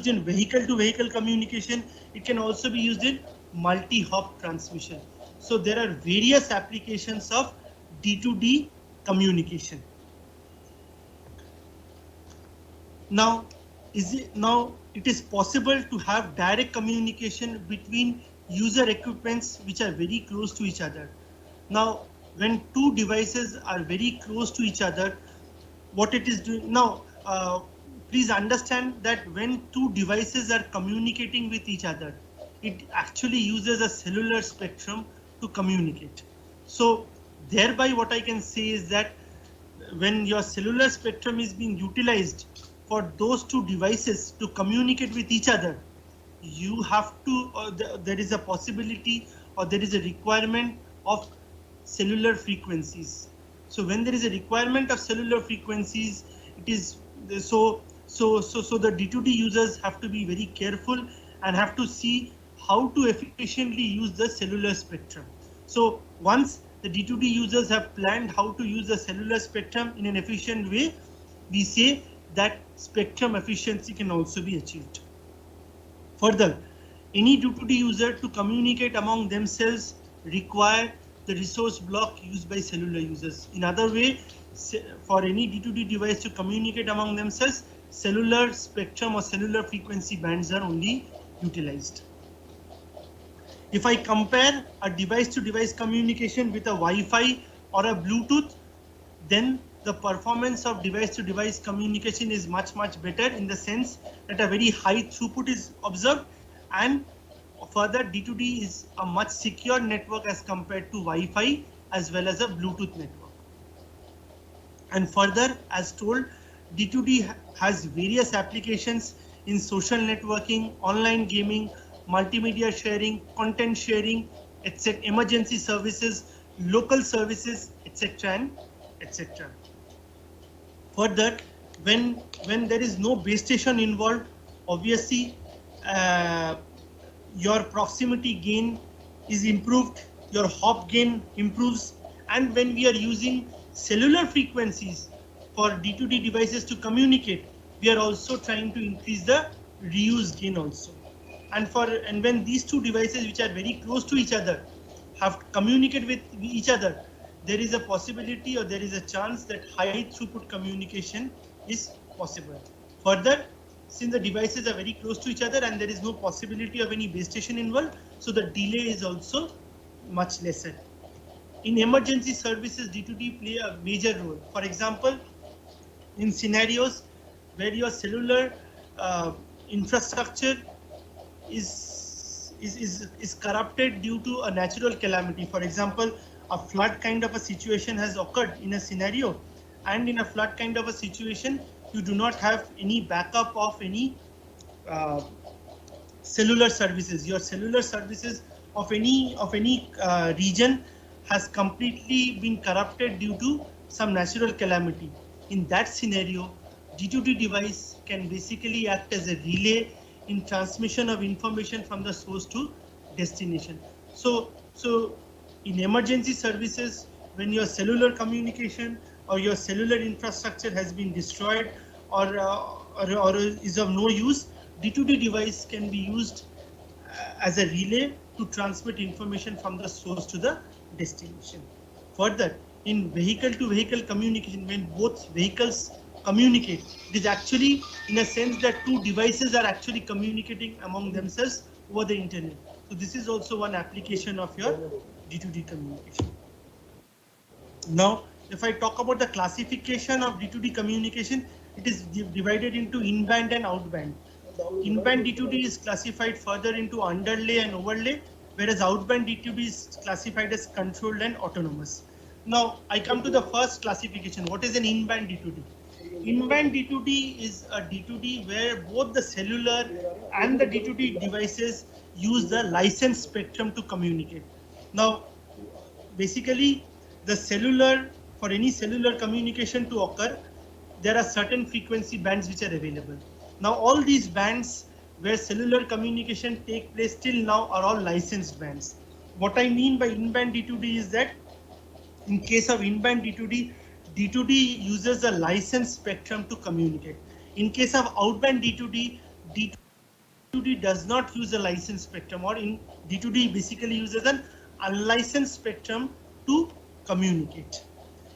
in vehicle-to-vehicle communication. It can also be used in multi-hop transmission. So there are various applications of D2D communication. Now, it is possible to have direct communication between user equipments which are very close to each other. Now, when two devices are very close to each other, what it is doing now, please understand that when two devices are communicating with each other, it actually uses a cellular spectrum to communicate. So thereby what I can say is that when your cellular spectrum is being utilized for those two devices to communicate with each other, you have to, there is a possibility or there is a requirement of cellular frequencies. So when there is a requirement of cellular frequencies, it is so the D2D users have to be very careful and have to see how to efficiently use the cellular spectrum. So once the D2D users have planned how to use the cellular spectrum in an efficient way, we say that spectrum efficiency can also be achieved. Further, any D2D user to communicate among themselves require the resource block used by cellular users. In other way, for any D2D device to communicate among themselves, cellular spectrum or cellular frequency bands are only utilized. If I compare a device-to-device communication with a Wi-Fi or a Bluetooth, then the performance of device-to-device communication is much better, in the sense that a very high throughput is observed, and further D2D is a much secure network as compared to Wi-Fi as well as a Bluetooth network. And further, as told, D2D has various applications in social networking, online gaming, multimedia sharing, content sharing, etc., emergency services, local services, etc. and etc. Further, when there is no base station involved, obviously your proximity gain is improved, your hop gain improves, and when we are using cellular frequencies for D2D devices to communicate, we are also trying to increase the reuse gain also. And when these two devices which are very close to each other have to communicate with each other, there is a possibility or there is a chance that high throughput communication is possible. Further, since the devices are very close to each other and there is no possibility of any base station involved, so the delay is also much lesser. In emergency services, D2D play a major role. For example, in scenarios where your cellular infrastructure is corrupted due to a natural calamity. For example, a flood kind of a situation has occurred in a scenario, and in a flood kind of a situation, you do not have any backup of any cellular services. Your cellular services of any region has completely been corrupted due to some natural calamity. In that scenario, D2D device can basically act as a relay in transmission of information from the source to destination. So in emergency services, when your cellular communication or your cellular infrastructure has been destroyed or is of no use, D2D device can be used as a relay to transmit information from the source to the destination. Further, in vehicle-to-vehicle communication, when both vehicles communicate, it is actually in a sense that two devices are actually communicating among themselves over the internet. So this is also one application of your D2D communication. Now, if I talk about the classification of D2D communication, it is divided into in-band and out-band. In-band D2D is classified further into underlay and overlay, whereas out-band D2D is classified as controlled and autonomous. Now, I come to the first classification. What is an in-band D2D? In-band D2D is a D2D where both the cellular and the D2D devices use the licensed spectrum to communicate. Now, basically, the cellular, for any cellular communication to occur, there are certain frequency bands which are available. Now, all these bands where cellular communication take place till now are all licensed bands. What I mean by in-band D2D is that in case of in-band D2D, uses a licensed spectrum to communicate. In case of out-band D2D, D2D does not use a licensed spectrum, or in D2D basically uses an unlicensed spectrum to communicate.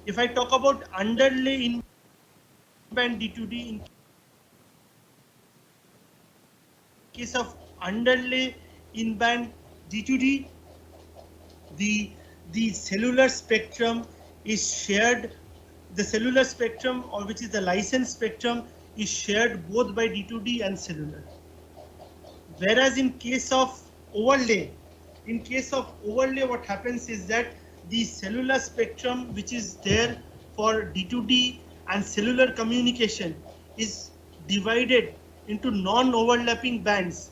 If I talk about underlay in band D2D, in case of underlay in band D2D, the cellular spectrum is shared. The cellular spectrum, or which is the licensed spectrum, is shared both by D2D and cellular. Whereas in case of overlay, what happens is that the cellular spectrum which is there for D2D and cellular communication is divided into non-overlapping bands.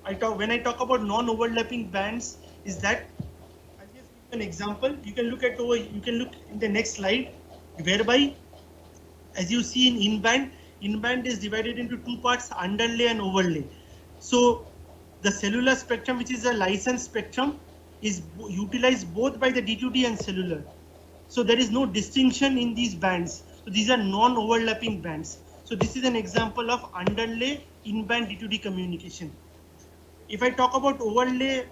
When I talk about non-overlapping bands, is that I'll just give you an example. You can look in the next slide, whereby as you see in in-band is divided into two parts, underlay and overlay. So the cellular spectrum, which is a licensed spectrum, is utilized both by the D2D and cellular. So there is no distinction in these bands. So these are non-overlapping bands. So this is an example of underlay in-band D2D communication. If I talk about overlay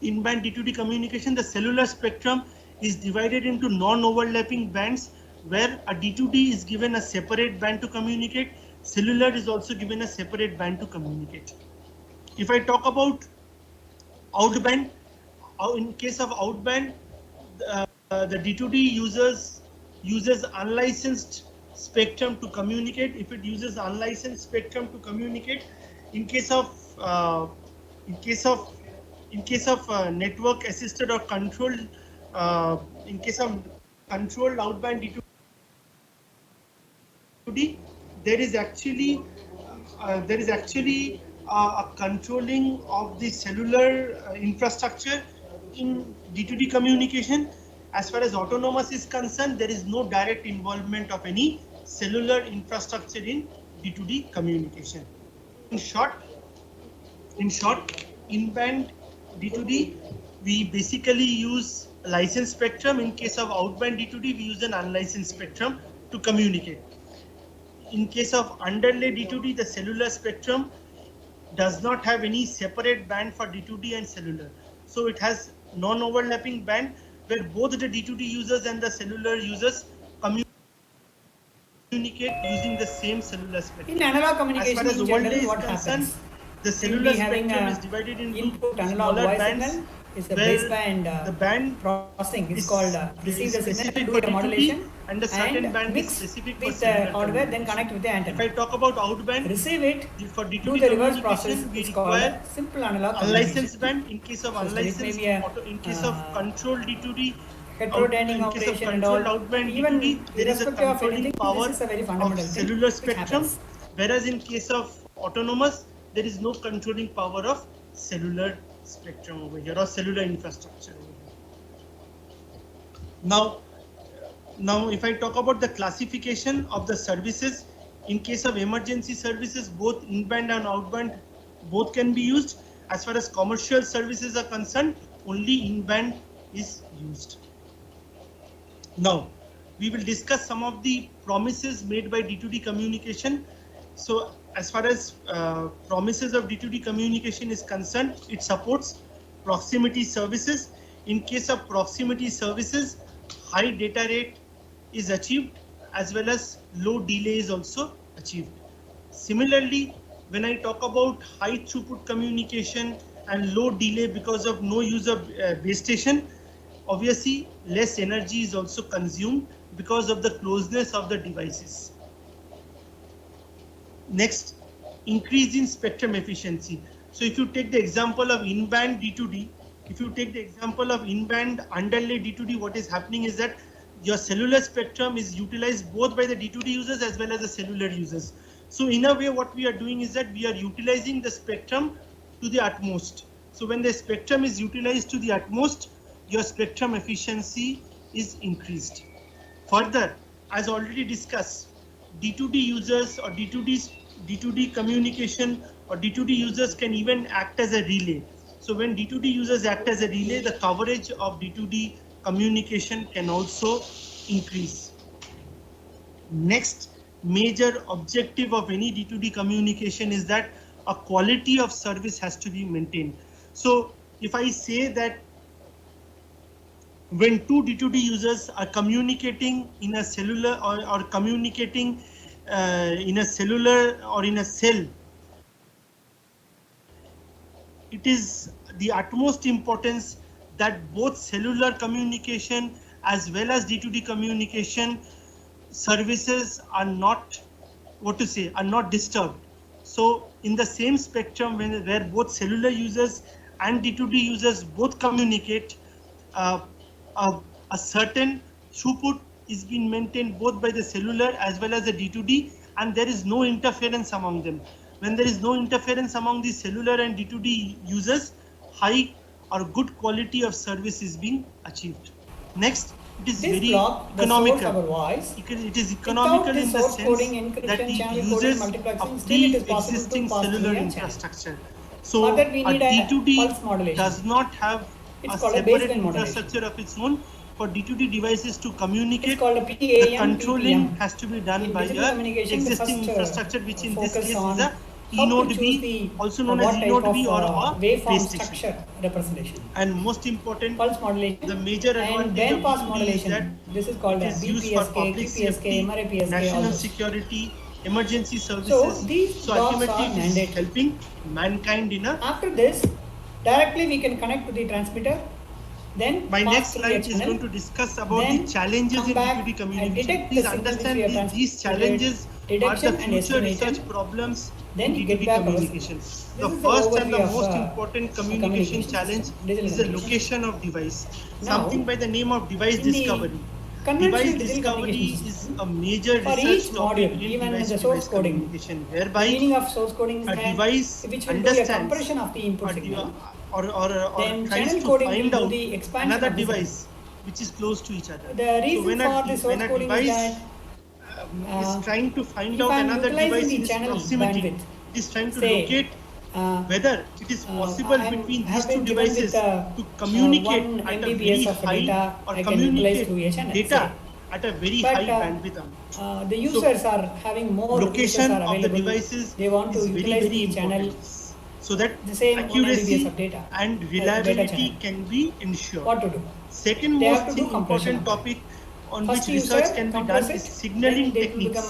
in-band D2D communication, the cellular spectrum is divided into non-overlapping bands, where a D2D is given a separate band to communicate. Cellular is also given a separate band to communicate. If I talk about outband, in case of outband, the D2D uses unlicensed spectrum to communicate. If it uses unlicensed spectrum to communicate, in case of network assisted or controlled, in case of controlled outband D2D, there is actually a controlling of the cellular infrastructure in D2D communication. As far as autonomous is concerned, there is no direct involvement of any cellular infrastructure in D2D communication. In short, in-band D2D, we basically use licensed spectrum. In case of outband D2D, we use an unlicensed spectrum to communicate. In case of underlay D2D, the cellular spectrum does not have any separate band for D2D and cellular. So it has non-overlapping band where both the D2D users and the cellular users communicate using the same cellular spectrum. In analog communication, as far as in general, what happens? The cellular spectrum is divided into input analog smaller voice bands. Signal is the baseband the band processing is called receive the signal, do a modulation, and the certain band mix is specific with for the hardware, then connect with the antenna. If I talk about outband, receive it, for D2D do the reverse process, we it's called require simple analog unlicensed band. In case of unlicensed, in case of controlled D2D, heterodyning operation and all, outband even D2D, there is a irrespective of controlling anything, power this is a very fundamental of thing cellular spectrum, happens. whereas in case of autonomous, there is no controlling power of cellular spectrum over here, or cellular infrastructure over here. Now, if I talk about the classification of the services, in case of emergency services, both in-band and outband both can be used. As far as commercial services are concerned, only in-band is used. Now, we will discuss some of the promises made by D2D communication. So, as far as promises of D2D communication is concerned, it supports proximity services. In case of proximity services, high data rate is achieved as well as low delay is also achieved. Similarly, when I talk about high throughput communication and low delay because of no use of base station, obviously less energy is also consumed because of the closeness of the devices. Next, increase in spectrum efficiency. So if you take the example of in-band D2D, if you take the example of in-band underlay D2D, what is happening is that your cellular spectrum is utilized both by the D2D users as well as the cellular users. So in a way, what we are doing is that we are utilizing the spectrum to the utmost. So when the spectrum is utilized to the utmost, your spectrum efficiency is increased. Further, as already discussed, D2D users or D2D communication or D2D users can even act as a relay. So when D2D users act as a relay, the coverage of D2D communication can also increase. Next major objective of any D2D communication is that a quality of service has to be maintained. So if I say that when two D2D users are communicating in a cellular or communicating in a cellular or in a cell, it is the utmost importance that both cellular communication as well as D2D communication services are not, are not disturbed. So in the same spectrum, where both cellular users and D2D users both communicate, a certain throughput is being maintained both by the cellular as well as the D2D, and there is no interference among them. When there is no interference among the cellular and D2D users, high or good quality of service is being achieved. Next, it is This very block, the economical. source our voice. It is economical in the sense that it uses a pre-existing cellular infrastructure. So a D2D does not have a separate infrastructure of its own. For D2D devices to communicate, the controlling has to be done by your existing infrastructure, which in this case is a eNode B, also known as eNode B or a waveform structure representation. And most important, pulse modulation, the major advantage band pass of D2D modulation. is that this is called it is used for public safety, national security, emergency services. So ultimately it is helping mankind in a. After this, directly we can connect to the transmitter. Then my next slide is going to discuss about the challenges in D2D communication. Please understand these challenges are the future research problems in D2D communication. The first and the most important communication challenge is the location of device. Something by the name of device discovery. Device discovery is a major research topic in device communication, whereby a device understands or tries to find out another device which is close to each other. So when a device is trying to find out another device in its proximity, it is trying to locate whether it is possible between these two devices to communicate at a very high or communicate data at a very high bandwidth. The users are having more location of the devices they want to is utilize very the channel important. So that accuracy and reliability can be ensured. What to do? Second most important topic on which research can be done is signaling techniques.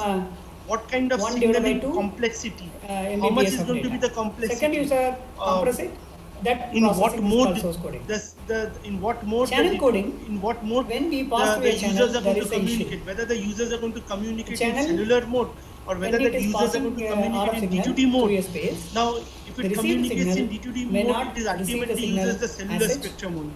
What kind of signaling complexity? How much is going to be the complexity? Second user compress it. That in what mode? In what mode? When we pass the users are going to communicate. Whether the users are going to communicate in cellular mode or whether the users are going to communicate in D2D mode. Now, if it communicates in D2D mode, it is ultimately uses the cellular spectrum only.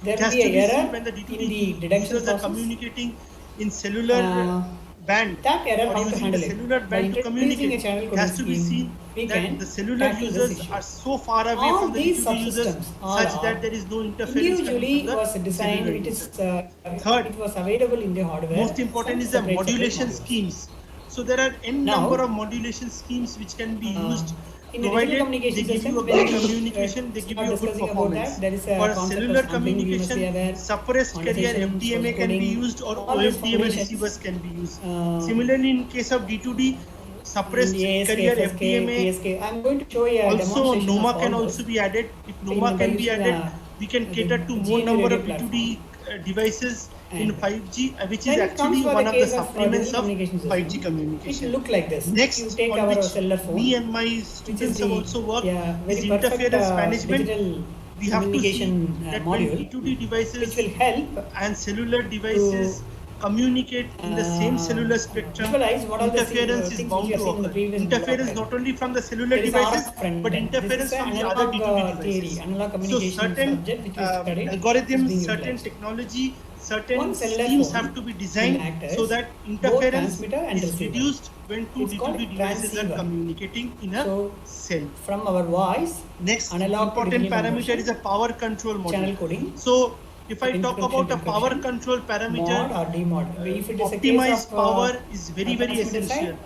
There it has will be to be an error seen when the D2D users are communicating in cellular band that error or using the cellular band to communicate. It has to be seen that the cellular users are so far away from the D2D users such that there is no interference. Individually was designed, it is third, it was available in the hardware. Most important is the modulation schemes. So there are n number of modulation schemes which can be used. Provided they give you a good communication, they give you a good performance. For cellular communication, suppressed carrier FDMA can be used or OFDMA receivers can be used. Similarly, in case of D2D, suppressed carrier FDMA, I'm going to show you also NOMA can also be added. If NOMA can be added, we can cater to more number of D2D devices in 5G, which is actually one of the supplements of 5G communication. It look like this. Next, you take on our which cellular phone, me and my students have also worked is perfect, interference management. We have to see that when module, D2D devices which will help and cellular devices communicate in the same cellular spectrum, interference is bound to occur. Interference not only from the cellular devices, but interference from the other D2D devices. So certain algorithms, certain technology, certain schemes have to be designed so that interference is reduced when two D2D devices are communicating in a cell. From our voice, next important parameter is a power control module. So if I talk about a power control parameter, optimized power is very essential.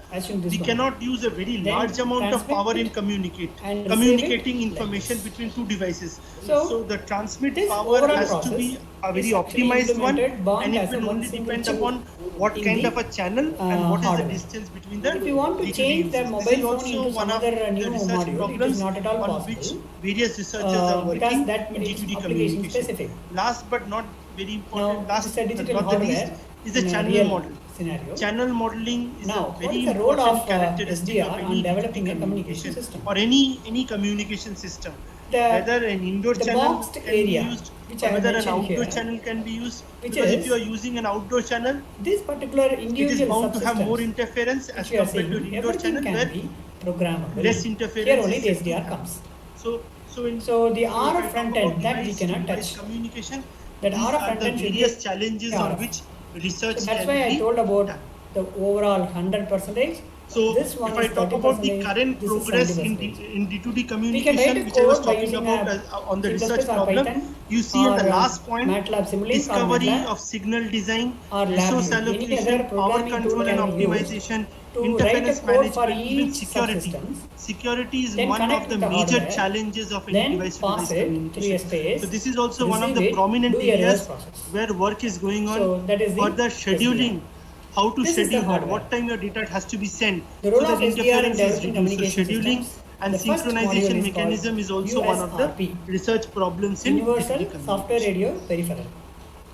We cannot use a very large amount of power in communicating information between two devices. So the transmit power has to be a very is actually optimized one, implemented, born and it as a will one only single depend chip upon what in kind the of a channel and what is the hardware. distance between the If you want to D2D change their users. This mobile is phone also into some one of other the new research module, it is problems not at all on possible, which various researchers are because working that in it's D2D application communication. specific. Last but not very important, Now, it last is a digital not the least, hardware is the in a channel real model. scenario. Channel modeling is Now, a what very is the role important of characteristic of SDR any on D2D developing a communication communication system? or any communication system. Whether The, an indoor the channel boxed can be area, used which or I have whether an mentioned outdoor here, channel can be used, which because if you are is using an outdoor channel, this particular it is individual bound to have more subsystems interference which as we are compared to an seeing, indoor everything channel can where be programmable. less Here interference only is the said to SDR happen. comes. So So the if I RF talk front about end that we device to cannot device touch. communication, That these RF are front the end should be various challenges on RF. which research So that's can why I be told about done. the overall 100%. So This one if I is talk 30%. about the current This is progress 70%. in D2D We can write communication, a which I was code by talking using about a on the C++ research or problem, Python you see or on the last point, MATLAB Simulink or discovery MATLAB of signal design, or resource LabVIEW. Any other allocation, power programming tool control and can be used optimization, to write a interference code for management, even each security. subsystems, Security is then one connect of with the the major hardware, challenges of any then device-to-device pass it through a communication. space, So this is also one of receive the it, prominent do a reverse areas process. where work is going on. So that is the Further SDR. scheduling, how to This is the schedule that, hardware. what time your data has to be sent, The so role that of SDR in interference is developing reduced. So communication scheduling systems, and the first module synchronization is called mechanism is also one of the USRP, research problems in Universal D2D Software communication. Radio Peripheral.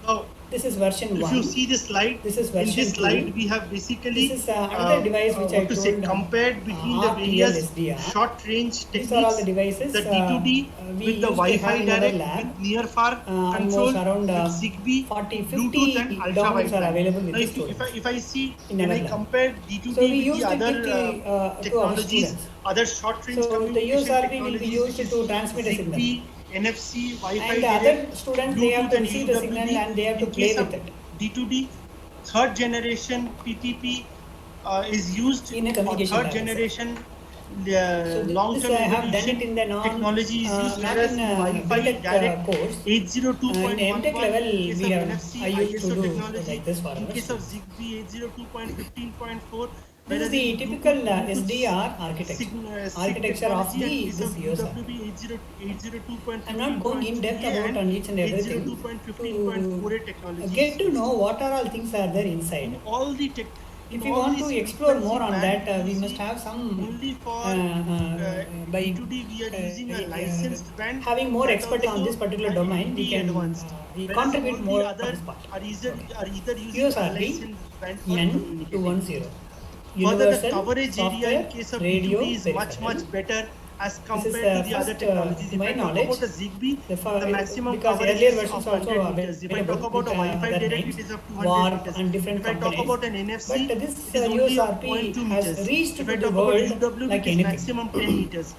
Now, This is version if you 1. see this slide, This is in version this slide 2. we have This basically is another device which I what to say, told compared between the RTL various SDR. short range These are all the techniques, devices the D2D we with the used to have Wi-Fi in our direct, lab. with near far Almost control, around with Zigbee, 40, Bluetooth 50 and ultra dongles are wideband. available with Now the if students I see, in when our I lab. compare So D2D we with the used it other to our technologies, students. other short range So the communication USRP will be technologies, used which is to transmit a signal. Zigbee, NFC, Wi-Fi And the direct, other students, they have Bluetooth to and receive the signal UWB. and they have to In play case of with it D2D, third generation PTP is used, in a or communication third lab itself. generation So this long-term I have done it evolution in the technology is used, not whereas in in Wi-Fi BTech direct course. In the 802.11, MTech level, in case we of have NFC I used to ISO do technology, like this for in our case of students. Zigbee 802.15.4, This is whereas the in typical Bluetooth SDR architecture. SIG Architecture of technology, and the case this of USRP. UWB I'm not going in depth 802.15.3A about and on each and everything to 802.15.4A technology get is to know used. what are all things are there inside. In all the tech, in If we all want to these explore frequency more on band, that, you we must see have some only for by D2D we are using a licensed band, having more that expertise on this also particular at domain, we NT can advanced. Whereas contribute all the more on other this part. are either using USRP unlicensed band for communicating. N210. Further, the Universal coverage area in Software case of Radio D2D is much Peripheral. better as This is compared to the other first, technologies. to If my I talk knowledge, about a Zigbee, the maximum because coverage earlier is versions of also 100 meters. If I available talk about with a Wi-Fi other direct, names, it is up to 100 Warp meters. and different If I talk companies. about an NFC, But this it is only up USRP 0.2 has meters. reached If to I the talk about world UWB, like it is anything. maximum 10 meters.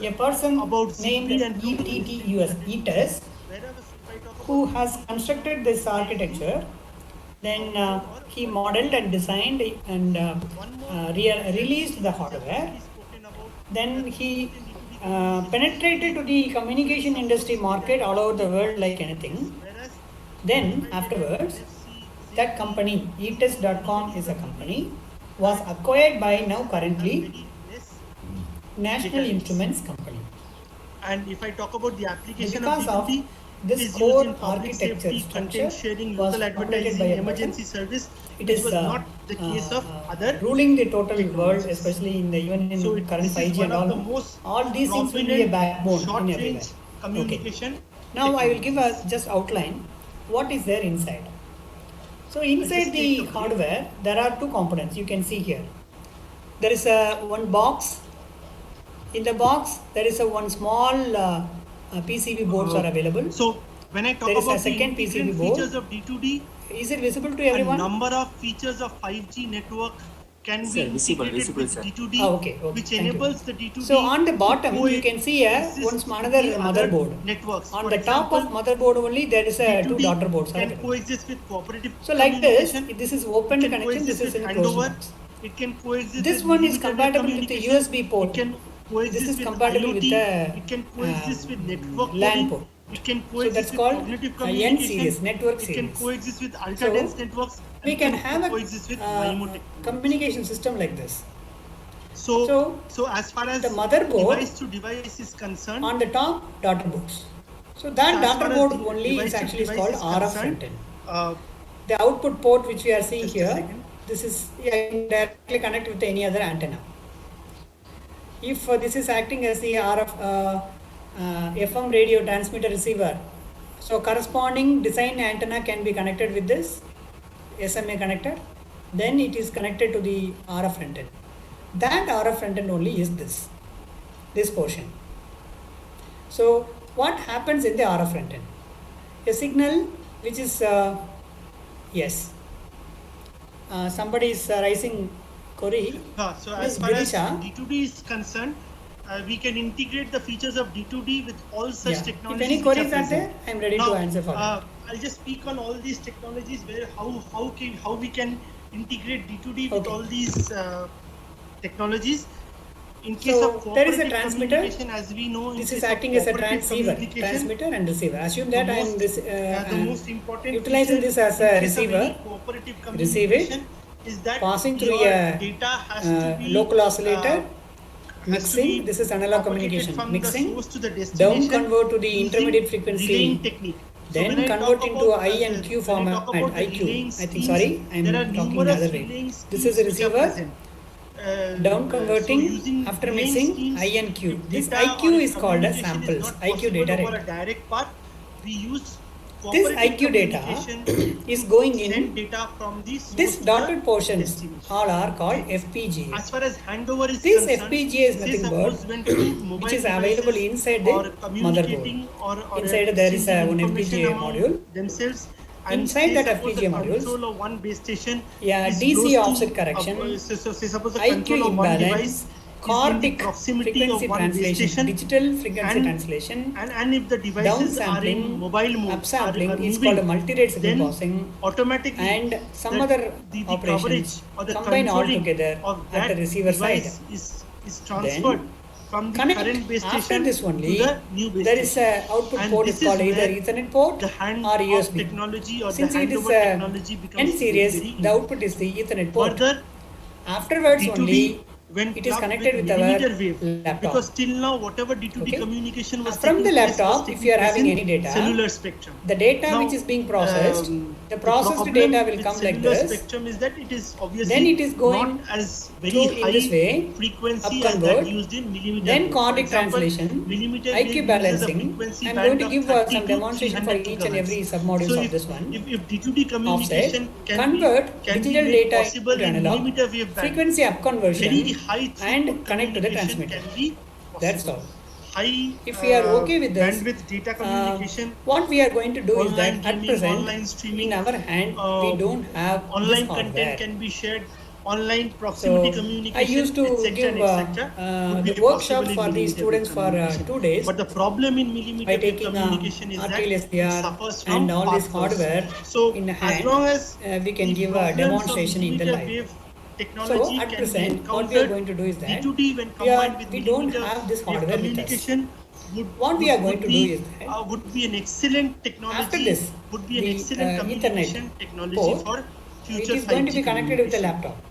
A person About named Zigbee and Bluetooth, it is 10 to 100 meters. ETES, Whereas if I talk who about has constructed this architecture, then he modeled and designed and released the hardware. Then he penetrated to the communication industry market all over the world like anything. Then afterwards, that company, etest.com is a company, was acquired by now currently National Instruments Company. And if I talk about the application Because of D2D, this is core used in public architecture safety, structure content sharing, was local populated by advertising, a person. emergency service, It which is was not the case of other ruling the total world, technologies. especially in the even in So current this is 5G one and of the all. most All these things will be a prominent backbone in short-range everywhere. communication. Now I will give a just outline what is there inside. So inside the hardware, there are two components you can see here. There is a one box. In the box, there is a one small PCB boards are available. So when I talk There is a about the second different PCB board. features of D2D, Is it visible to a everyone? number of features of 5G network can be visible, integrated with sir. D2D, Okay, which thank you. enables the D2D. So on the to bottom, you can see a coexist one with another the other motherboard. networks. On For the top of example, motherboard only, there is a two D2D daughter boards. are can available. coexist with cooperative So like this, communication. this is open It can connection. This coexist is with in closed handover. box. It can coexist This with one is millimeter wave compatible with the communication. USB port. It can coexist This is with compatible IoT. with the It can coexist with network LAN coding. port. It can So coexist that's with called cognitive N communication. series, network It series. can coexist with ultra dense So networks. we and can it have a coexist with MIMO technology. communication system like this. So as far as the motherboard device to device is concerned, on the top daughter boards. So that as data far as board the only is actually called device RF concerned, front end. uh, The output port which we are seeing just a here, second. this is directly connected with any other antenna. If this is acting as the RF FM radio transmitter receiver, so corresponding design antenna can be connected with this SMA connector, then it is connected to the RF front end. That RF front end only is this portion. So what happens in the RF front end? A signal which is yes, somebody is raising query. So Ms. as far as Girisha. D2D is concerned, we can integrate the features of D2D with all such Yeah. If technologies. any which queries are present. there, I am ready Now, to answer for that. I'll just speak on all these technologies where how we can integrate D2D with Okay. all these technologies. In case So of there is a cooperative transmitter. communication, as we know, in This case is of acting as a cooperative transceiver, communication, transmitter and receiver. Assume that the I am most, the most important utilizing feature this as in a case of receiver, any cooperative receive it, communication is that passing through your a data has to be local oscillator, has to mixing. be This is analog propagated communication. from Mixing, the source to the down destination convert to the using intermediate frequency, relaying technique. So then when I convert talk into about, I and Q when I format talk about the IQ. relaying I think schemes, sorry, I am there are talking numerous another way. relaying This is a schemes which are receiver. present. Down converting so using after relaying mixing schemes, I and Q. if This data IQ or is called as communication is samples. not IQ possible data over rate. a direct path, we use This cooperative IQ data communication is to going send in. data from the source This to dotted the portions destination. all are called FPGA. As far as handover is This concerned, FPGA is say nothing suppose but when two mobile which is available devices inside the or motherboard. communicating or Inside there is exchanging one information FPGA among module. themselves, and Inside say that suppose the FPGA modules, control of one base station yeah, is DC close offset to correction, say suppose the IQ control of one device imbalance, is in the Cortic proximity frequency of one base translation, station, digital frequency and translation, and if the devices are in downsampling, mobile mode, upsampling are is called a moving, multi-rate signal then processing, automatically and some the, other the operations coverage or the combine all controlling together of at that the receiver side. device is transferred Then from the connect. current base After station this only, to the new base there is station. a output And port this is called is either where Ethernet port the hand or of USB. technology or Since the it is handover technology becomes N very, series, very the output is the Ethernet port. Further, Afterwards D2D only, when it is clubbed connected with millimeter our wave, laptop. because till now whatever D2D Okay. communication was From the taking place was laptop, taking if you are place having in any data, cellular spectrum. the data Now, which is being processed, the the processed problem data will with come like cellular this. spectrum is that it is obviously Then it is going not as very through high in this way, frequency up as that convert, used in millimeter then wave. For Cortic example, translation, millimeter IQ wave uses a balancing. frequency I am band going to of give 30 some to demonstration for 300 each and every gigahertz. submodules So of this one. if D2D Offset, communication can convert be digital made data possible into in analog, millimeter wave band, frequency up very conversion, high throughput and connect to the communication transmitter. can be That's possible. all. High If we are okay with this, bandwidth data communication, what we are going to do is online that at gaming, present, online streaming, in our hand, we don't have this online hardware. content can be shared, online proximity So communication, I used to etc., give would be the workshop possible in for the millimeter students wave for communication. 2 days But the problem in by millimeter wave taking communication is that it RTLSDR suffers from and all this path loss. hardware So in as hand, long as we can the give a problems of demonstration in the millimeter live. wave So technology at can be present, what we are encountered, going to do is that D2D when combined with we don't millimeter have this wave hardware with us. communication What we are going to do is that would be an excellent after technology, this, would be an the excellent communication Ethernet technology port, for it future is going to 5G be connected with the communication. laptop.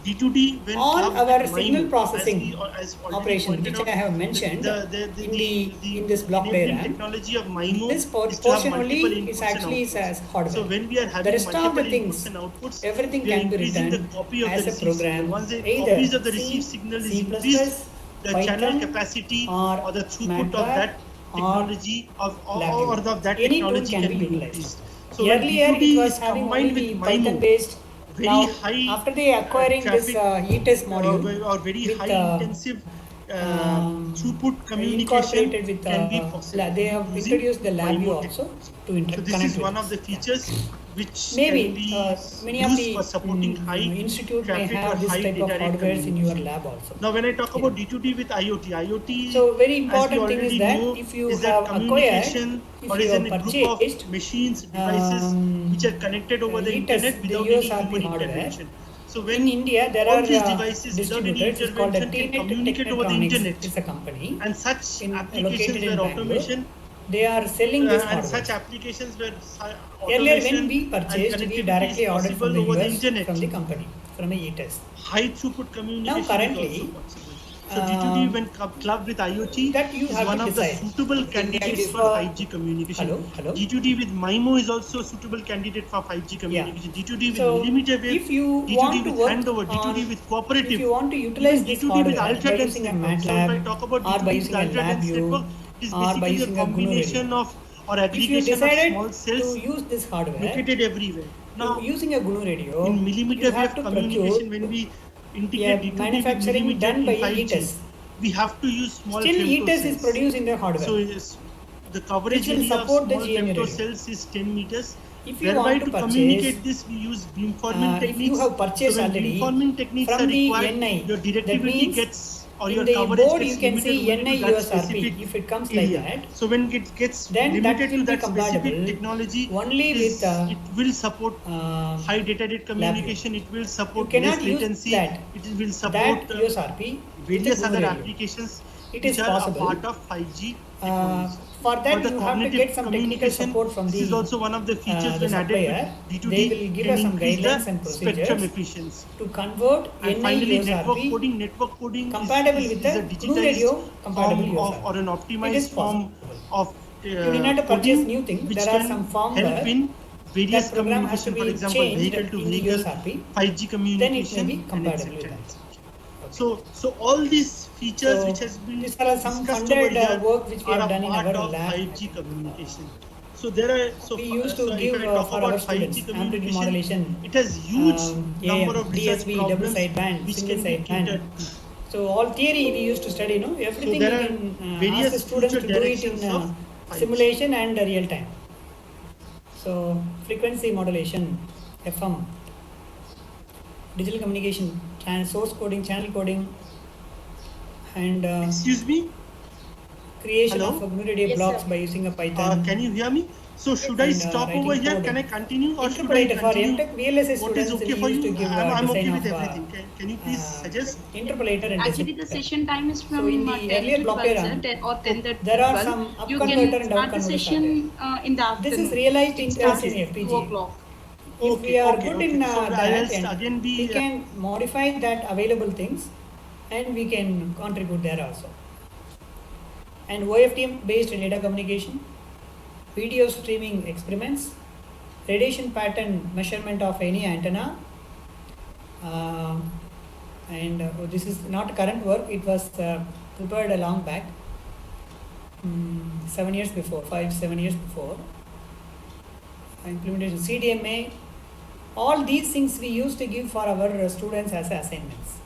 D2D when All clubbed our with signal MIMO, processing as already operation, pointed which out, I have mentioned in this block enabling diagram, technology of MIMO this is to have portion multiple only is inputs and actually outputs. as hardware. So when we are The having rest of multiple the inputs things, and outputs, everything we are can be increasing the written copy of the as a receive signal. program, Once the either copies of the C, receive signal is C++, increased, the channel Python, capacity or or the throughput of MATLAB, that or technology or Lattice. of that Any tool technology can be can be utilized. increased. So when Earlier, it D2D was is having only combined with the MIMO, Python based. very Now, high after they acquiring this traffic ETES module or very with high intensive throughput communication incorporated with can be possible. they have using introduced the LabVIEW MIMO also technology. to So this connect is with one us. of the features which Maybe can be many of used the for supporting high institute may traffic or have this high type of data rate hardwares in your communication. lab also. Now when I talk about D2D with IoT, So very as we important thing is already that know, if you is that have acquired, communication if or you is have in a group purchased of machines, devices which are connected over the ETES, internet the without any USRP human hardware. intervention. So In when India, there all are these devices without any distributors. It's called a intervention can TNet communicate over the Technotronics. internet, It's a company and such located applications in where Bangalore. automation They are selling this and hardware. such applications where Earlier, when automation we and purchased, we connectivity directly is ordered from possible the over the US internet. from the company, from a ETES. High throughput communication Now, currently, is also possible. So D2D when clubbed with IoT that you is have one to of the decide. suitable candidates for 5G communication. Hello. D2D with MIMO is also a suitable candidate for 5G communication. Yeah. D2D with So millimeter wave, if you D2D want to with work handover, D2D on, with cooperative, if you want to utilize even this D2D with hardware ultra by dense using a network. So if I MATLAB talk about or by D2D with using a ultra dense LabVIEW network, it is or by basically a using a GNU combination Radio. of or If you aggregation of decided small to cells use this hardware located everywhere. Now, using a GNU Radio, in millimeter you wave have to procure communication, when we integrate a D2D with manufacturing millimeter done by in 5G, ETES. we have to use small Still, femto ETES is cells. producing the hardware. So yes, the coverage Which will area of support the small GNU femto radio. cells is 10 meters. If you Whereby want to to purchase, communicate this, we use beamforming if you techniques. have purchased So when already beamforming techniques from are the required, NI, your that directivity means gets or in your the coverage board gets you can limited see only NI to that USRP. specific If it comes area. like that, So when it gets then that limited will to be that specific compatible technology, only with it will support high data rate communication. It will you support cannot less use latency. that It will support USRP various with a GNU other radio. applications It which is are a possible. part of 5G technology. For that, the you have to cognitive get some technical communication, support from this the is also one of the features when added supplier. with D2D. They will give can us some increase guidelines the and spectrum procedures efficiency. to convert And NI finally, USRP network coding compatible is with a the GNU radio digitized compatible form of, USRP. or an It is optimized form of you need not to purchase coding, new things. which There are can some help firmware in various that program has to communication, for be example, changed vehicle to in the vehicle, USRP. 5G Then it may be communication, and compatible with etc. that. So all these features So which has been these are some discussed over funded here work which we are have a done in part our of lab. 5G communication. So there are We used to so give if I talk for about our 5G students amplitude communication, modulation, it has huge number AM, of research DSB, double problems sideband, which single can be sideband. catered to. So all theory we used to study, everything So there we are can ask various the students to future do it directions in of 5G. simulation and real time. So frequency modulation, FM, digital communication, source coding, channel coding, and Excuse me? creation Hello? of GNU radio blocks by using a Python. Can you hear me? So should I stop over writing here? code. Can I continue or should I Interpolator for continue? MTech VLSI What is students, okay we for used to you? give I'm design okay of with everything. Can you please suggest? interpolator and Actually, decimator. the session time is So from in the 10 earlier to block 12, diagram, sir, 10 or 10 to there are 12. some up You converter can and down start the converter session in the afternoon. This is realized It in starts in at 2 FPGA. o'clock. If we are good in So that, I'll and again be we can modify that available things, and we can contribute there also. And OFDM based data communication, video streaming experiments, radiation pattern measurement of any antenna, and this is not current work. It was prepared a long back, 7 years before, 5-7 years before. Implementation CDMA, all these things we used to give for our students as assignments.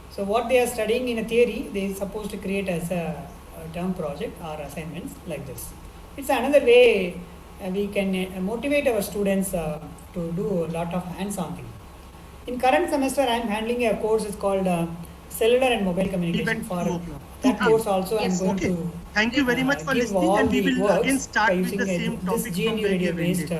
So what they are studying in a theory, they are supposed to create as a term project or assignments like this. It's another way we can motivate our students to do a lot of hands-on thing. In current semester, I am handling a course. It's called Cellular and Mobile Communication. For that course also, I am going to thank you very much for listening, and we will again start with the same topic from where we based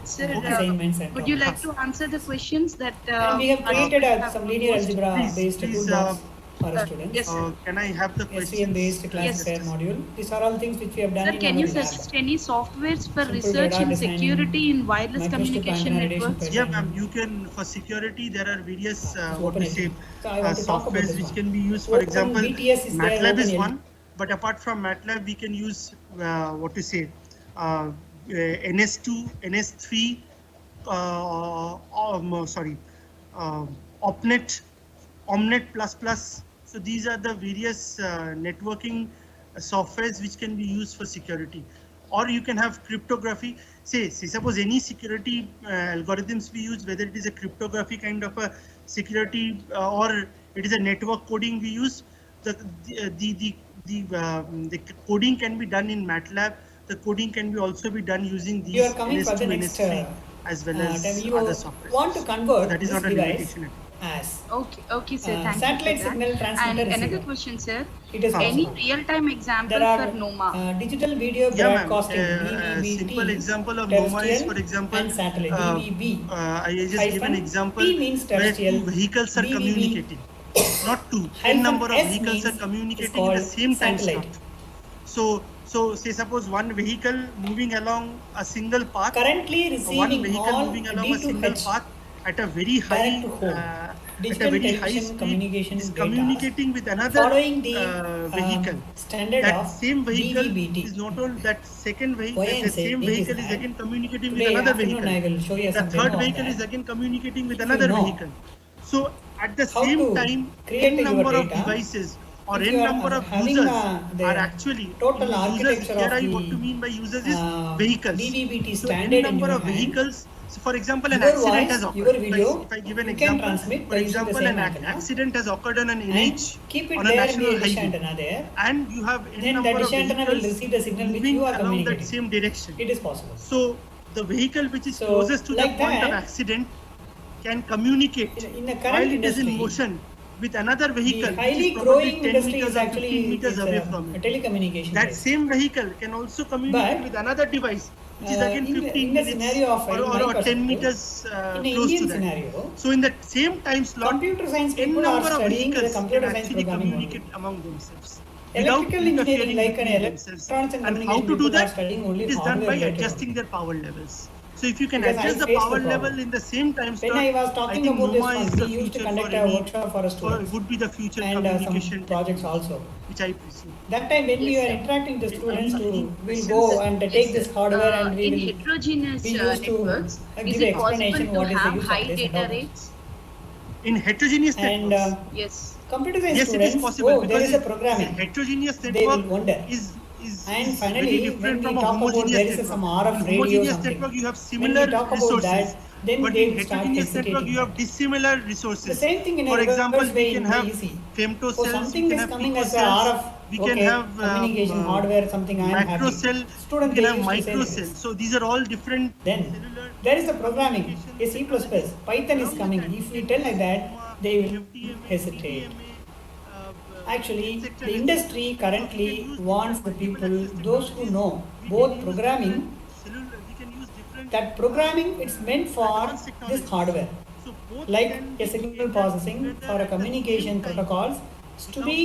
Sir, assignments and would you like to answer the questions that and we have created some linear algebra based toolbox for our students. Yes, sir. Can I have the questions? SVM based classifier module. These are all things which we have done Sir, in can our you lab. suggest any softwares for Simple research radar in designing, security in wireless microstrip communication antenna radiation networks? Yeah, ma'am. You can, for security, there are various what to OpenAPI. say So I want to talk about softwares this which one. can be used. For example, BTS is there, MATLAB is OpenLD. one, but apart from MATLAB, we can use what to say NS2, NS3. Opnet, Omnet++. So these are the various networking softwares which can be used for security. Or you can have cryptography. Say suppose any security algorithms we use, whether it is a cryptography kind of a security or it is a network coding we use, the coding can be done in MATLAB. The coding can be also be done using these You are coming for the NS2, next NS3 as well as you other software. want to convert That is this not a device limitation. as Okay, sir. Thank satellite you for signal that. transmitter And another receiver. question, sir. It is Any possible. real-time example There are for NOMA? digital video Yeah, ma'am. broadcasting A DVB-T, simple example of NOMA is, for terrestrial example, and satellite DVB. I just give an example T means where terrestrial, two vehicles are DVB communicating. Not two, hyphen n number of S vehicles are means communicating at the it's same time satellite. slot. So say suppose one vehicle moving along a single path, Currently one receiving vehicle all moving along a single D2H path at a very high direct to home. at a digital very high television speed communication is data communicating with another following the vehicle. standard That of same vehicle DVB-T. is not all that second Why vehicle. I am That same saying is vehicle is that again communicating with today another afternoon vehicle. I will show you The some third demo of vehicle is that. again communicating with If you another know vehicle. So at the how same to time, create n your number of data, devices or if n you are number of having users the are actually total users. architecture Here of I the what to mean by users is vehicles. DVB-T So n standard in number your of hand, vehicles. So for example, an your accident has voice, occurred. your video, If I give an you can example, transmit for by using the example, same an antenna accident has occurred on an and NH keep it on a there in the national dish highway, antenna there. and you have n Then the number dish of antenna will vehicles receive the signal which moving you are along that communicating. same direction. It is possible. So the vehicle which is So, closest to the like point of that, accident can communicate in the while current it is in industry, motion with another the vehicle which highly is probably growing 10 industry meters is or actually 15 meters away a from it. telecommunication That based. same vehicle can also communicate But with another device which is again in 15 the minutes scenario of in my or 10 perspective, meters in an close Indian to that. scenario, So in that same time slot, computer science n people are number of studying the vehicles can computer science actually programming communicate only. among themselves without Electrical engineering, interfering like an between themselves. electronics and And how communication to do people are that? studying only It is done hardware by related adjusting only. their power levels. So if you can Because I adjust the faced power the level problem. in the same time When slot, I was I talking think about this NOMA one, is we the used to future conduct for a any, workshop for students would be the future and communication some projects technology, also. which I presume. That time when we Yes, were sir. interacting with the students, Any we'll questions? go and Yes, take sir. this hardware and In we heterogeneous used to networks, is give it possible explanation to what is the have use of high this and all data those. rates? In heterogeneous And networks, Yes. computer science yes, it is students, possible oh, there because is a the programming. heterogeneous They network will wonder. is And very finally, when different we from a talk about homogeneous there is network. some In RF radio homogeneous something, network, you have when we similar talk about resources, that, then but they in will start heterogeneous network, hesitating you have that. dissimilar The resources. same thing in a For example, reverse we way can in have VEC. femto So cells, we something can is have coming pico as a cells, RF, we can okay, have communication hardware, something I am macro happy. cell, Student, we they can have used to say micro like cell. this. So these are all different Then cellular there is a programming, communication a C++, technologies. Python is Along with coming. that, If we can tell use like that, NOMA, they will FDMA, hesitate. TDMA, Actually, etc. the etc. industry So we can currently use wants the multiple people, access those who technologies. know We both can use programming, different cellular. We can use different that programming is meant for advanced this technologies. hardware. So both Like can a be signal catered processing together for a at the same communication time protocols to be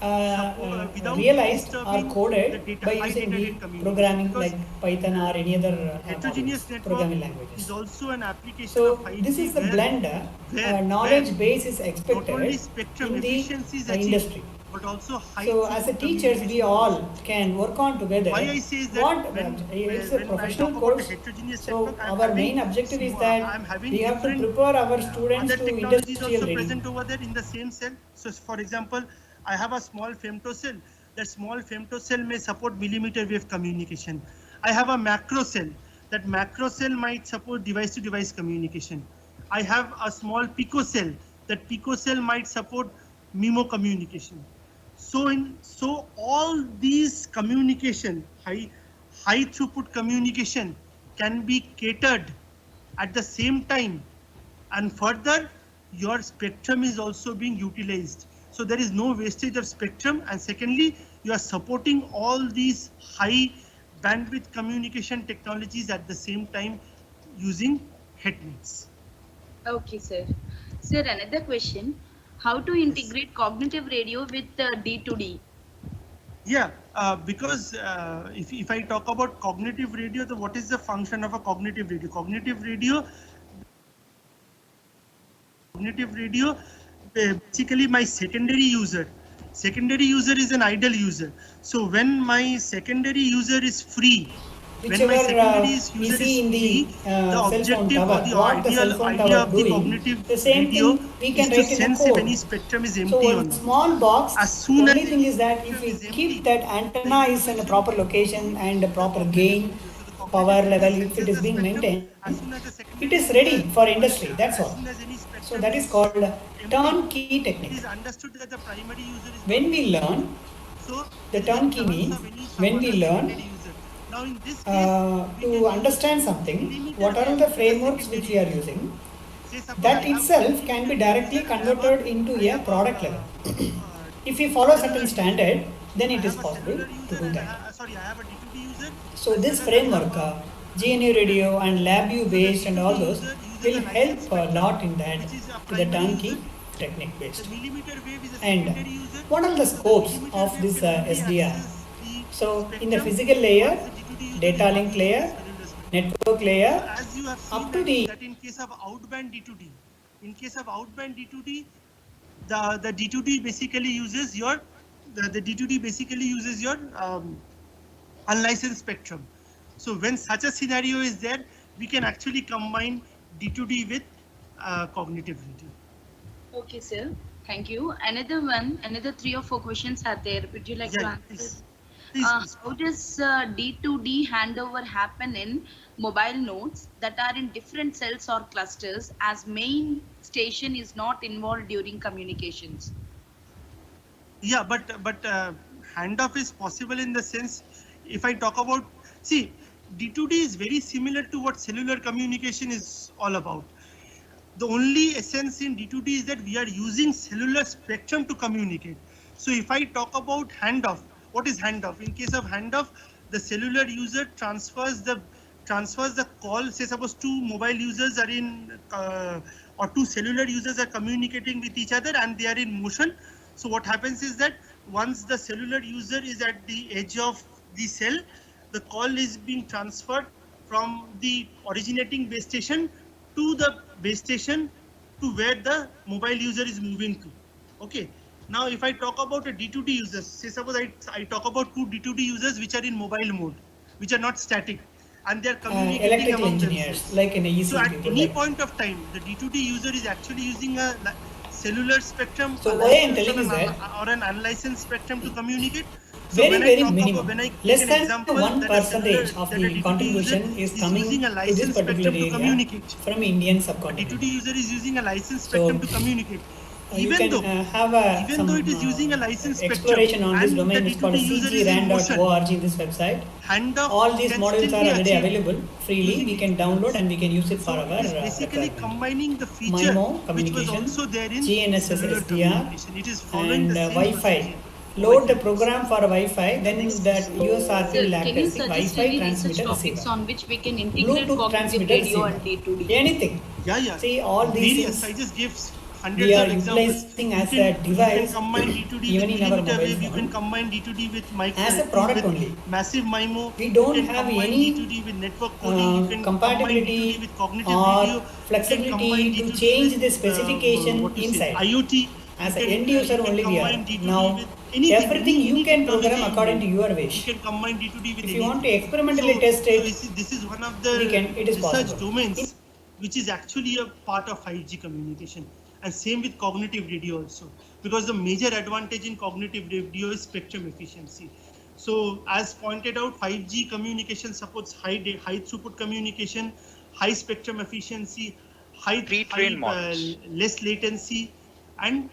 without realized or disturbing the coded data, by high using data the rate communication. programming Because like Python or any other heterogeneous modules, network programming is languages. also an application of So 5G this is the blend. where Knowledge base is not only expected spectrum in the efficiency is achieved, industry. but also high So as a throughput teachers, we communication. all can work on together. Why I say is that What it's a when I professional talk about a course. heterogeneous So network, our main objective is that I'm having we have to different prepare our students other to technologies industrial also ready. present over there in the same cell. So for example, I have a small femtocell. That small femtocell may support millimeter wave communication. I have a macro cell. That macro cell might support device to device communication. I have a small picocell. That picocell might support MIMO communication. So all these communication, high throughput communication can be catered at the same time, and further your spectrum is also being utilized. So there is no wastage of spectrum, and secondly, you are supporting all these high bandwidth communication technologies at the same time using HETNets. Okay, sir. Sir, another question. How to integrate cognitive radio with D2D? Yeah, because if I talk about cognitive radio, then what is the function of a cognitive radio? Cognitive radio, basically my secondary user is an idle user. So when my secondary user is free, Whichever we see in the cell phone objective tower, or the what the cell phone idea tower of the doing, cognitive the same radio thing we is can to write in a sense if code. any spectrum is So empty or one not. small box, As soon the as only thing any is that if spectrum we is empty, keep that antenna is in a proper location and a proper cognitive gain, radio. So the cognitive power radio level, senses if it is the being spectrum. maintained, As soon as the secondary it is ready user, for industry, that's as all. soon as any So spectrum that is is called empty, turnkey it technique. is understood that the primary user is When not we used. learn, So the there is a turnkey chance means of any when we other learn secondary user. Now in this case, we can to use understand something, millimeter what are wave the as a frameworks secondary which we are user. using, Say suppose that I have itself can be millimeter directly user, I have converted into I a have product level. If we follow certain standard, then it is possible to do that. I have a D2D user. So as this well as I have framework, a GNU radio and LabVIEW based and all D2D those user uses will a help licensed a spectrum, lot in that which is a to the primary turnkey user. technique based. The millimeter wave is a And secondary user. what are the So the scopes millimeter of wave this can only SDR? access the So in the spectrum. physical layer, What is the D2D user data is link only layer, cellular spectrum. network layer, So as you have seen up to the that in case of outband D2D, In case of outband D2D, the D2D basically uses your unlicensed spectrum. So when such a scenario is there, we can actually combine D2D with cognitive radio. Okay, sir. Thank you. Another 3 or 4 questions are there. Would you like to answer? Please. How does D2D handover happen in mobile nodes that are in different cells or clusters, as main station is not involved during communications? Yeah, but handoff is possible in the sense, if I talk about, see, D2D is very similar to what cellular communication is all about. The only essence in D2D is that we are using cellular spectrum to communicate. So if I talk about handoff, what is handoff? In case of handoff, the cellular user transfers the call. Say suppose two mobile users are in or two cellular users are communicating with each other and they are in motion. So what happens is that once the cellular user is at the edge of the cell, the call is being transferred from the originating base station to the base station to where the mobile user is moving to. Okay. Now, if I talk about a D2D users, say suppose I talk about two D2D users which are in mobile mode, which are not static, and they are communicating electrical among engineers, themselves. like in a EC. So at any point of time, the D2D user is actually using a cellular spectrum So why I'm telling is that or an unlicensed spectrum to communicate. So very, when very I talk minimum, about, when I less take an than example 1% of that a the D2D contribution user is coming using a to this licensed particular spectrum to area communicate. from Indian A subcontinent. D2D user is using a licensed spectrum to communicate. You can have Even though it is using a licensed exploration spectrum on this and domain. the It's called D2D user is in motion, cgran.org in this website. handoff All these can models still are be already achieved available freely. We can download and we can use it for So our it is basically requirement. combining the feature MIMO which was communication, also there in GNSS cellular SDR, communication. It is following and the same Wi-Fi. procedure. Load the program for Wi-Fi, then Next. that USRP Sir, will act can you as the suggest Wi-Fi any research transmitter topics receiver. on which we can integrate Bluetooth cognitive transmitter radio receiver. and D2D? Anything. Yeah. See, all these Various. things I just gave we hundreds are of examples. utilizing You as can, a you can device combine D2D even with in our millimeter mobile wave. You can phone combine D2D with as a product only. massive MIMO. We don't You can have combine any D2D with network coding. You can combine compatibility D2D with cognitive or radio. You can combine flexibility to D2D change with the specification inside. IoT. As You an can, end user you can only we are. combine D2D Now, with anything. everything you any can technology program you according to need. your wish. You can combine D2D with If you want to anything. experimentally test it, this is one of the it is research possible. domains which is actually a part of 5G communication. And same with cognitive radio also, because the major advantage in cognitive radio is spectrum efficiency. So as pointed out, 5G communication supports high throughput communication, high spectrum efficiency, pre-trained models, less latency, and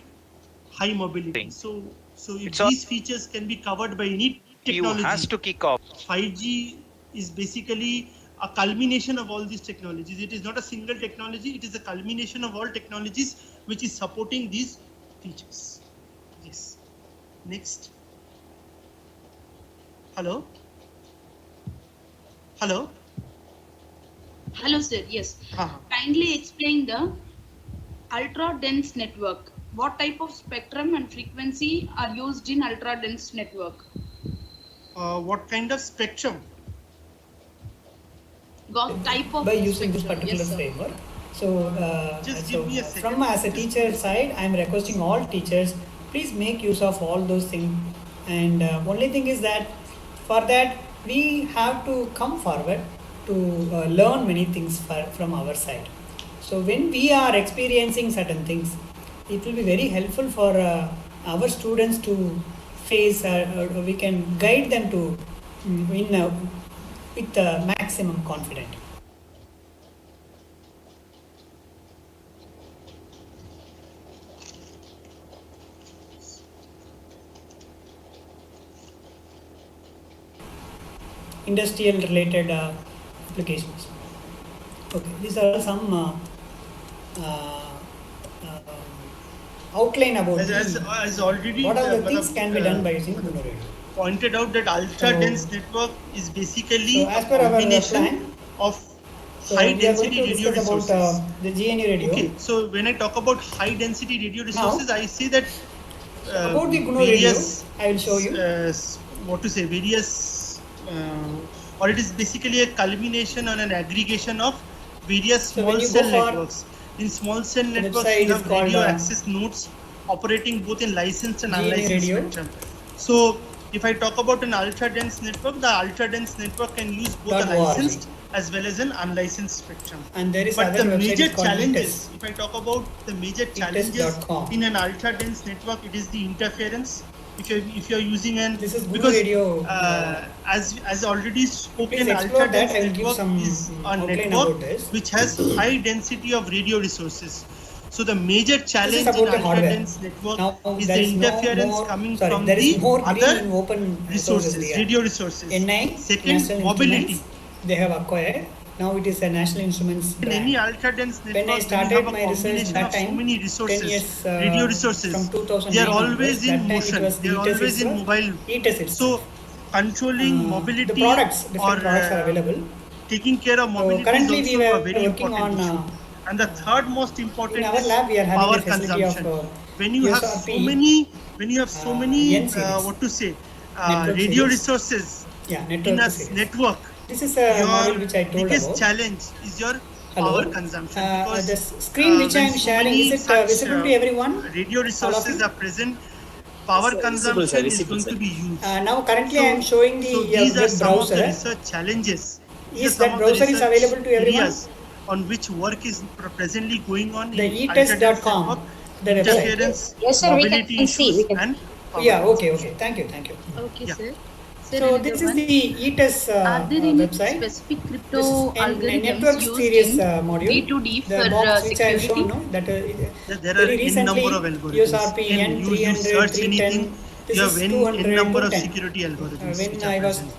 high mobility. So if all, these features can be covered by any technology, has to kick off. 5G is basically a culmination of all these technologies. It is not a single technology, it is a culmination of all technologies which is supporting these features. Yes. Next. Hello? Hello? Hello, sir. Yes. Uh-huh. Kindly explain the ultra dense network. What type of spectrum and frequency are used in ultra dense network? What kind of spectrum? Type of by using this spectrum. particular Yes, framework. So, Just give me a second. from as a teacher side, I am requesting all teachers, please make use of all those things. And only thing is that for that we have to come forward to learn many things from our side. So when we are experiencing certain things, it will be very helpful for our students to face, we can guide them to with maximum confidence. Industrial related applications. Okay, these are some outline about as already what are the things can be done by using GNU Radio. Pointed out that ultra dense network is basically So as a per our combination plan, of so high we are going density to radio discuss resources. about the GNU radio. Okay, so when I talk about high density radio resources, I say that about the GNU radio, I will show you. Or it is basically a culmination and an aggregation of various So when small you cell go for networks. In small cell The networks, website you is have called, radio access nodes operating both in licensed and GNU unlicensed radio. spectrum. So if I talk about an ultra dense network, the ultra dense network can use both a .org. licensed as well as an unlicensed spectrum. And there is But other the website major is called challenges, ETIS. if I talk about the major challenges ETIS.com. in an ultra dense network, it is the interference. If you're using an, This is Google because Radio. as already spoken, Please explore ultra dense that. I will give network some is a outline network about this. which has high density of radio resources. So the major challenge in about the ultra hardware. dense network Now is there the is no interference more, coming sorry, from there is the more green other in open resources, there. radio resources. NI, Second, National mobility. Instruments, they have acquired. Now it is a National Instruments In brand. any ultra dense network, When I you started have a my research combination that of time, so many 10 resources, years radio resources. from 2009 They are onwards, always that in time it motion. was They are ETIS always in itself, mobile. ETIS itself. So controlling mobility The products, different or products are available. taking care of mobility currently is we also were a very working important on, issue. And the third most important in our is lab we are having power a facility consumption. of When you have USRP, so many N series. what to say Network radio series. resources Yeah, in network a series. network, This is a model your which I told biggest about. challenge is your Hello. power consumption. Because The screen which I when am so sharing, many is it such, visible to everyone? radio resources you? are present, power consumption is going to be huge. Now currently I am showing the so these are web some of the browser. research challenges. These are Is some that of the browser is research available to everyone? areas on which work is presently going on The in ultra-dense ETIS.com, network, the website. interference, Yes, sir, we mobility can see, issues, we can. and power Yeah, okay, consumption. Thank you. Okay, Yeah. sir. Sir, So another this is one. the ETIS Are there any website. specific This crypto is a algorithms network used series in module. D2D The for box which I have security? shown, no, that There are very n recently number of algorithms. USRP And you N300, search 310. anything, This you is have 200, n number of 210. security algorithms which When are I was present.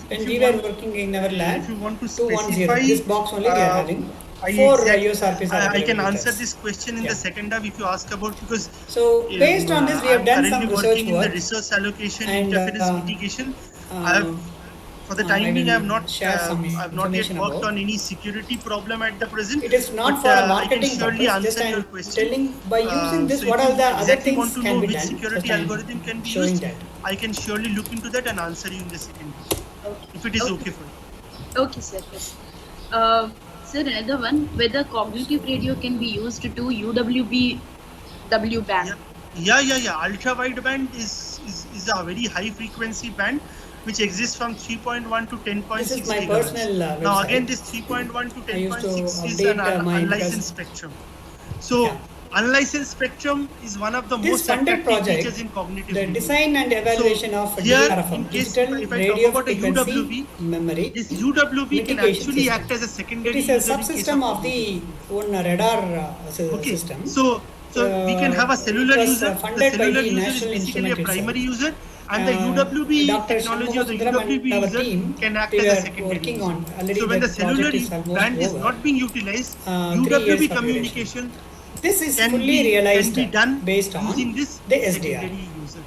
when If we you were want, working in our lab, if you want to 210. specify, This box only we are having. I 4 exact- USRPs are I can available with answer us. this question in Yeah. the second half if you ask about, because So based on this, we have I'm done currently some research working in the work. resource allocation And, interference mitigation. I have, for the time being, I have not share some I've not yet information worked about. on any security problem at the present. It is not but, for a I can marketing surely purpose. Just answer I your am question. telling by using this, So what if are you the other exactly things want to know can be which done. security Just I am algorithm can be showing used, that. I can surely look into that and answer you in the second half, if it is okay for you. Okay, sir. Yes. Sir, another one. Whether cognitive radio can be used to UWB W band? Yeah. Ultra wideband is a very high frequency band which exists from 3.1 to 10.6 This is my gigahertz. personal Now website. again, this 3.1 to I used to 10.6 is update, an my unlicensed spectrum. So Yeah. unlicensed spectrum is one of the This most funded attractive project, features in cognitive the radio. design and evaluation of here, DRFM, in case digital if I talk radio about a frequency UWB, memory, this UWB can mitigation actually system. act as a It secondary is a user in case subsystem of cognitive. the one radar Okay, system. so we can have a cellular it was, user. The funded by cellular the user is National basically a Instrument primary itself. user, and the UWB Dr. technology or the Shanmugasundaram UWB and our user team, can act we as a were secondary working user. on. Already So when the the cellular project is almost band is over. not being utilized, 3 years UWB of communication This is can fully realized be done based on using this the SDR. secondary user.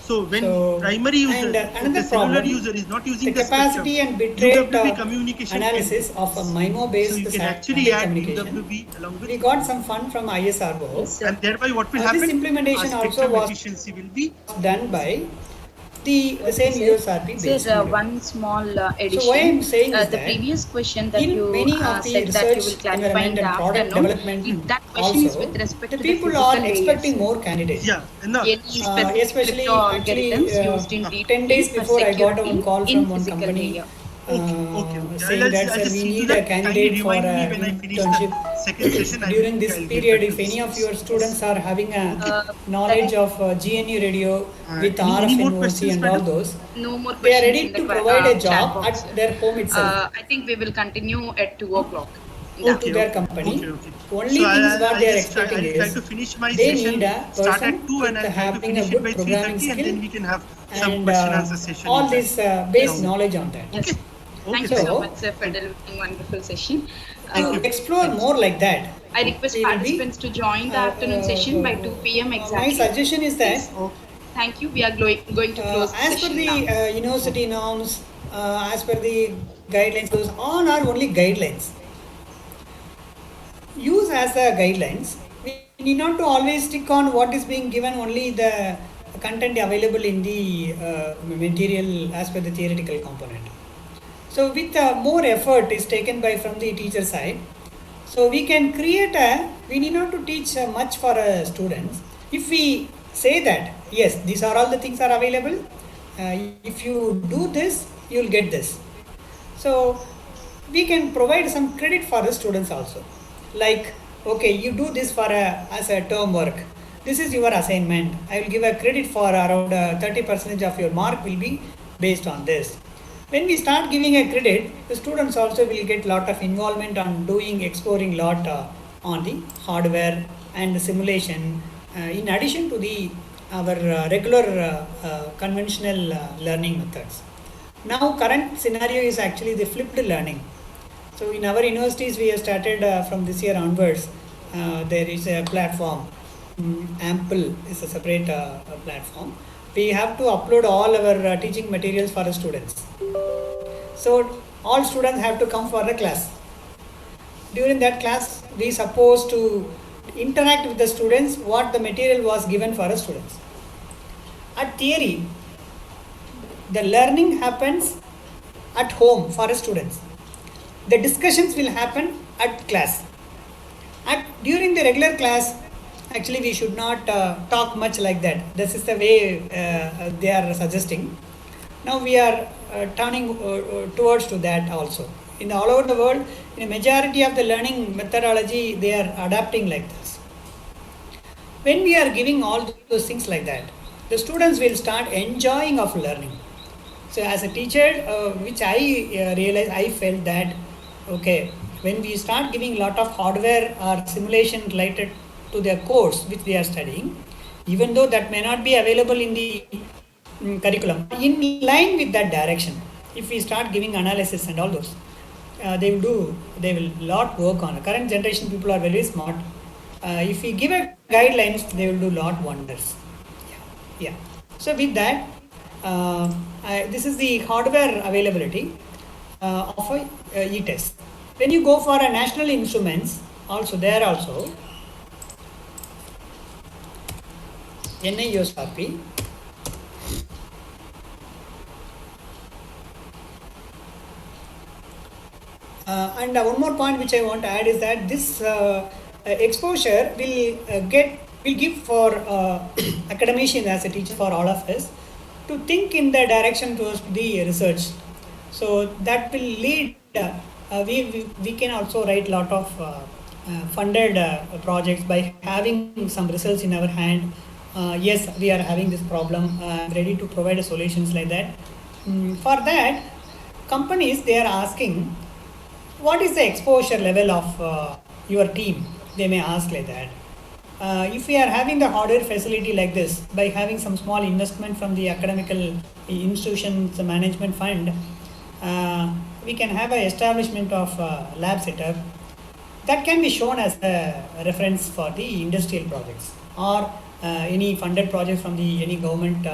So when So, primary user, and, if another the cellular problem, user is not using the capacity spectrum, and bitrate UWB communication analysis can, of a MIMO based so you can satellite actually add communication. UWB along with We got some fund from ISRO. Yes, sir. and thereby what will This happen? implementation Our also spectrum was efficiency will be done by the same sir. USRP based. Sir, one small addition. So why I'm saying is the that previous question that in you many of the said that you will research clarify in environment the and product afternoon, development that question is also, with respect the to people the are physical expecting layers. more candidates. yeah. No, Any specific Especially crypto actually algorithms used in 10 days D2D for before I got a security call in from one physical company layer. Okay. saying I'll that just sir, we see to need that. a candidate Kindly for remind me an when I finish internship. the second session. During this I'll get period, back if to any this. of your students are having a Uh, knowledge of GNU radio with any more RF questions, and all madam? those, No more they are questions ready in the to provide a chat job box, at sir. their home itself I think we will continue at 2 o'clock. to their company. Okay. Only So things what they are just expecting I'll try is to finish my they session. need a Start person at 2 and with I'll try to having a finish it good by programming 3:30, and skill then we can have some and question answer session. all in that. this base Yeah. knowledge on that. Yes. Okay. Thank you so So- much, sir, for delivering wonderful session. To explore more like that, I request we will be, participants to join the afternoon session by 2 p.m. my exactly. suggestion is that Thank you. We are going to close the as per session the now. university norms, as per the guidelines, those all are only guidelines. Use as the guidelines. We need not to always stick on what is being given, only the content available in the material as per the theoretical component. So with more effort is taken by from the teacher side. So we can create we need not to teach much for students. If we say that, yes, these are all the things are available. If you do this, you will get this. So we can provide some credit for the students also. Like, okay, you do this for as a term work. This is your assignment. I will give a credit for around 30% of your mark will be based on this. When we start giving a credit, the students also will get lot of involvement on doing, exploring lot on the hardware and the simulation, in addition to the our regular conventional learning methods. Now current scenario is actually the flipped learning. So in our universities we have started from this year onwards, there is a platform, Ample is a separate platform. We have to upload all our teaching materials for the students. So all students have to come for the class. During that class, we supposed to interact with the students what the material was given for the students. At theory, the learning happens at home for the students. The discussions will happen at class. During the regular class, actually we should not talk much like that. This is the way they are suggesting. Now we are turning towards to that also. In all over the world, in a majority of the learning methodology, they are adapting like this. When we are giving all those things like that, the students will start enjoying of learning. So as a teacher, which I realized, I felt that, okay, when we start giving lot of hardware or simulation related to their course which they are studying, even though that may not be available in the curriculum, in line with that direction, if we start giving analysis and all those, they will lot work on. Current generation people are very smart. If we give a guidelines, they will do lot wonders. Yeah. So with that, this is the hardware availability of a e-test. When you go for a national instruments, also there also NIOSRP, and one more point which I want to add is that this exposure will give for academicians as a teacher, for all of us to think in the direction towards the research. So that will lead, we can also write lot of funded projects by having some results in our hand. Yes, we are having this problem, ready to provide solutions like that. For that, companies, they are asking, what is the exposure level of your team? They may ask like that. If we are having the hardware facility like this, by having some small investment from the academical institutions management fund, we can have an establishment of lab setup that can be shown as a reference for the industrial projects or any funded project from the any government